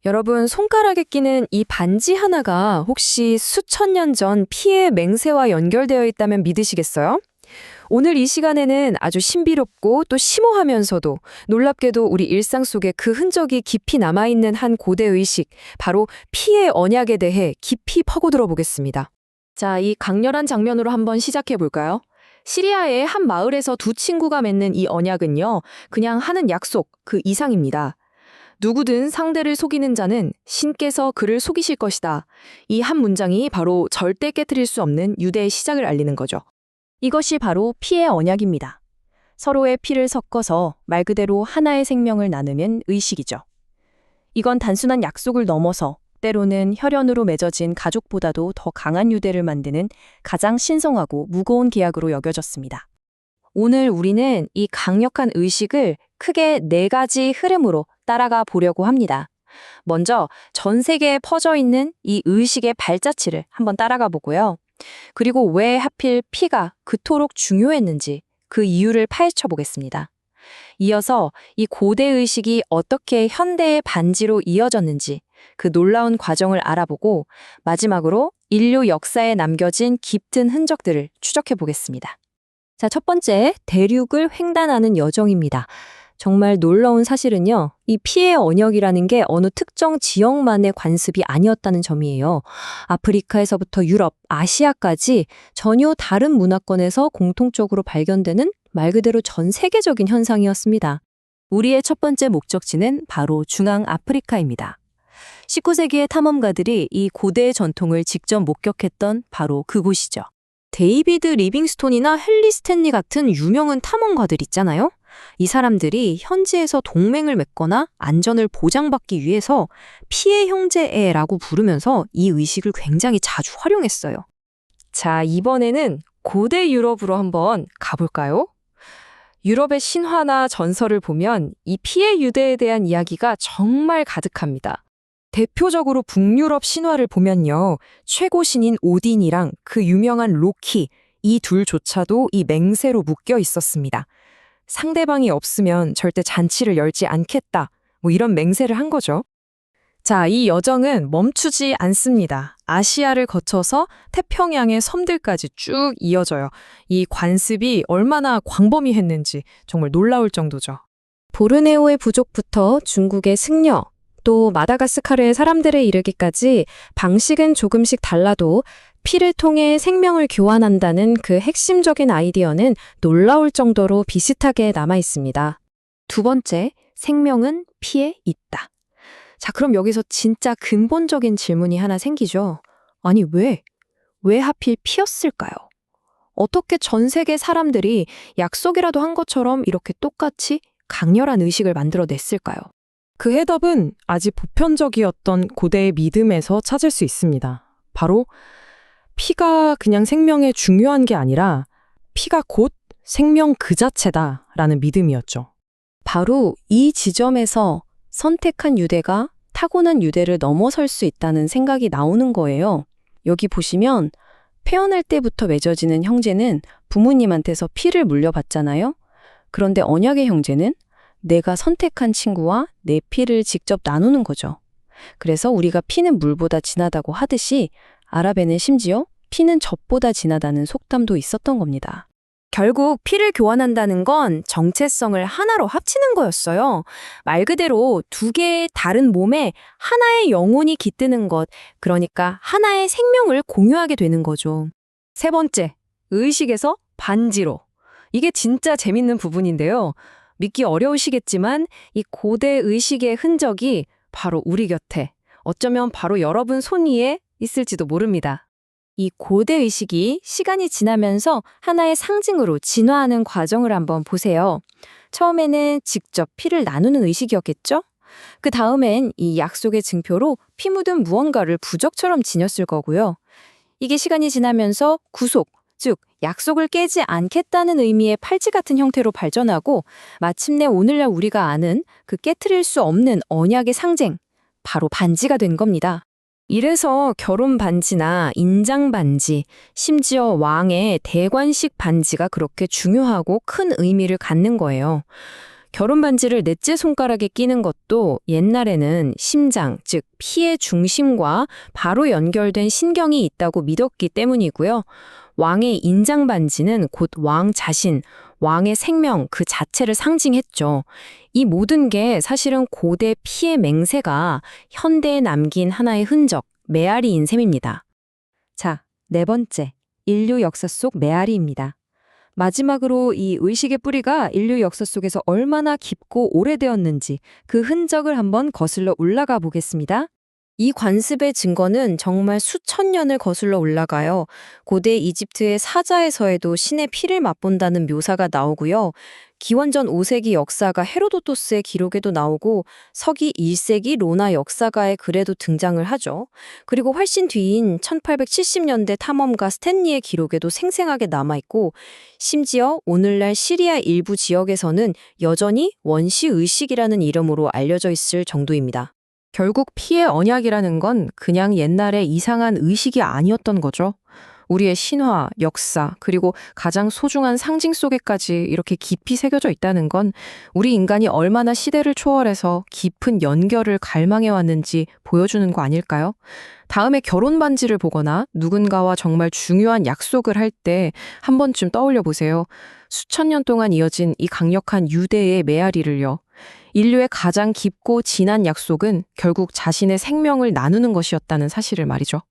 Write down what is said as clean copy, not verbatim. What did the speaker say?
여러분, 손가락에 끼는 이 반지 하나가 혹시 수천 년 전 피의 맹세와 연결되어 있다면 믿으시겠어요? 오늘 이 시간에는 아주 신비롭고 또 심오하면서도 놀랍게도 우리 일상 속에 그 흔적이 깊이 남아있는 한 고대 의식, 바로 피의 언약에 대해 깊이 파고들어 보겠습니다. 자, 이 강렬한 장면으로 한번 시작해 볼까요? 시리아의 한 마을에서 두 친구가 맺는 이 언약은요, 그냥 하는 약속 그 이상입니다. 누구든 상대를 속이는 자는 신께서 그를 속이실 것이다. 이 한 문장이 바로 절대 깨트릴 수 없는 유대의 시작을 알리는 거죠. 이것이 바로 피의 언약입니다. 서로의 피를 섞어서 말 그대로 하나의 생명을 나누는 의식이죠. 이건 단순한 약속을 넘어서 때로는 혈연으로 맺어진 가족보다도 더 강한 유대를 만드는 가장 신성하고 무거운 계약으로 여겨졌습니다. 오늘 우리는 이 강력한 의식을 크게 네 가지 흐름으로 따라가 보려고 합니다. 먼저 전 세계에 퍼져 있는 이 의식의 발자취를 한번 따라가 보고요. 그리고 왜 하필 피가 그토록 중요했는지 그 이유를 파헤쳐 보겠습니다. 이어서 이 고대 의식이 어떻게 현대의 반지로 이어졌는지 그 놀라운 과정을 알아보고 마지막으로 인류 역사에 남겨진 깊은 흔적들을 추적해 보겠습니다. 자, 첫 번째, 대륙을 횡단하는 여정입니다. 정말 놀라운 사실은요, 이 피의 언역이라는 게 어느 특정 지역만의 관습이 아니었다는 점이에요. 아프리카에서부터 유럽, 아시아까지 전혀 다른 문화권에서 공통적으로 발견되는 말 그대로 전 세계적인 현상이었습니다. 우리의 첫 번째 목적지는 바로 중앙 아프리카입니다. 19세기의 탐험가들이 이 고대의 전통을 직접 목격했던 바로 그곳이죠. 데이비드 리빙스톤이나 헨리 스탠리 같은 유명한 탐험가들 있잖아요. 이 사람들이 현지에서 동맹을 맺거나 안전을 보장받기 위해서 피의 형제애라고 부르면서 이 의식을 굉장히 자주 활용했어요. 자, 이번에는 고대 유럽으로 한번 가볼까요? 유럽의 신화나 전설을 보면 이 피의 유대에 대한 이야기가 정말 가득합니다. 대표적으로 북유럽 신화를 보면요, 최고 신인 오딘이랑 그 유명한 로키, 이 둘조차도 이 맹세로 묶여 있었습니다. 상대방이 없으면 절대 잔치를 열지 않겠다, 이런 맹세를 한 거죠. 자, 이 여정은 멈추지 않습니다. 아시아를 거쳐서 태평양의 섬들까지 쭉 이어져요. 이 관습이 얼마나 광범위했는지 정말 놀라울 정도죠. 보르네오의 부족부터 중국의 승려, 또 마다가스카르의 사람들에 이르기까지 방식은 조금씩 달라도 피를 통해 생명을 교환한다는 그 핵심적인 아이디어는 놀라울 정도로 비슷하게 남아 있습니다. 두 번째, 생명은 피에 있다. 자, 그럼 여기서 진짜 근본적인 질문이 하나 생기죠. 아니, 왜 하필 피였을까요? 어떻게 전 세계 사람들이 약속이라도 한 것처럼 이렇게 똑같이 강렬한 의식을 만들어냈을까요? 그 해답은 아직 보편적이었던 고대의 믿음에서 찾을 수 있습니다. 바로 피가 그냥 생명에 중요한 게 아니라 피가 곧 생명 그 자체다라는 믿음이었죠. 바로 이 지점에서 선택한 유대가 타고난 유대를 넘어설 수 있다는 생각이 나오는 거예요. 여기 보시면 태어날 때부터 맺어지는 형제는 부모님한테서 피를 물려받잖아요. 그런데 언약의 형제는 내가 선택한 친구와 내 피를 직접 나누는 거죠. 그래서 우리가 피는 물보다 진하다고 하듯이 아랍에는 심지어 피는 젖보다 진하다는 속담도 있었던 겁니다. 결국 피를 교환한다는 건 정체성을 하나로 합치는 거였어요. 말 그대로 두 개의 다른 몸에 하나의 영혼이 깃드는 것, 그러니까 하나의 생명을 공유하게 되는 거죠. 세 번째, 의식에서 반지로. 이게 진짜 재밌는 부분인데요. 믿기 어려우시겠지만 이 고대 의식의 흔적이 바로 우리 곁에, 어쩌면 바로 여러분 손 위에 있을지도 모릅니다. 이 고대 의식이 시간이 지나면서 하나의 상징으로 진화하는 과정을 한번 보세요. 처음에는 직접 피를 나누는 의식이었겠죠? 그 다음엔 이 약속의 증표로 피 묻은 무언가를 부적처럼 지녔을 거고요. 이게 시간이 지나면서 구속, 즉 약속을 깨지 않겠다는 의미의 팔찌 같은 형태로 발전하고 마침내 오늘날 우리가 아는 그 깨트릴 수 없는 언약의 상징, 바로 반지가 된 겁니다. 이래서 결혼 반지나 인장 반지, 심지어 왕의 대관식 반지가 그렇게 중요하고 큰 의미를 갖는 거예요. 결혼 반지를 넷째 손가락에 끼는 것도 옛날에는 심장, 즉 피의 중심과 바로 연결된 신경이 있다고 믿었기 때문이고요. 왕의 인장 반지는 곧 왕 자신, 왕의 생명 그 자체를 상징했죠. 이 모든 게 사실은 고대 피의 맹세가 현대에 남긴 하나의 흔적, 메아리인 셈입니다. 자, 네 번째, 인류 역사 속 메아리입니다. 마지막으로 이 의식의 뿌리가 인류 역사 속에서 얼마나 깊고 오래되었는지 그 흔적을 한번 거슬러 올라가 보겠습니다. 이 관습의 증거는 정말 수천 년을 거슬러 올라가요. 고대 이집트의 사자에서에도 신의 피를 맛본다는 묘사가 나오고요. 기원전 5세기 역사가 헤로도토스의 기록에도 나오고 서기 1세기 로나 역사가의 글에도 등장을 하죠. 그리고 훨씬 뒤인 1870년대 탐험가 스탠리의 기록에도 생생하게 남아있고 심지어 오늘날 시리아 일부 지역에서는 여전히 원시 의식이라는 이름으로 알려져 있을 정도입니다. 결국 피의 언약이라는 건 그냥 옛날의 이상한 의식이 아니었던 거죠. 우리의 신화, 역사, 그리고 가장 소중한 상징 속에까지 이렇게 깊이 새겨져 있다는 건 우리 인간이 얼마나 시대를 초월해서 깊은 연결을 갈망해 왔는지 보여주는 거 아닐까요? 다음에 결혼 반지를 보거나 누군가와 정말 중요한 약속을 할 때 한 번쯤 떠올려 보세요. 수천 년 동안 이어진 이 강력한 유대의 메아리를요. 인류의 가장 깊고 진한 약속은 결국 자신의 생명을 나누는 것이었다는 사실을 말이죠.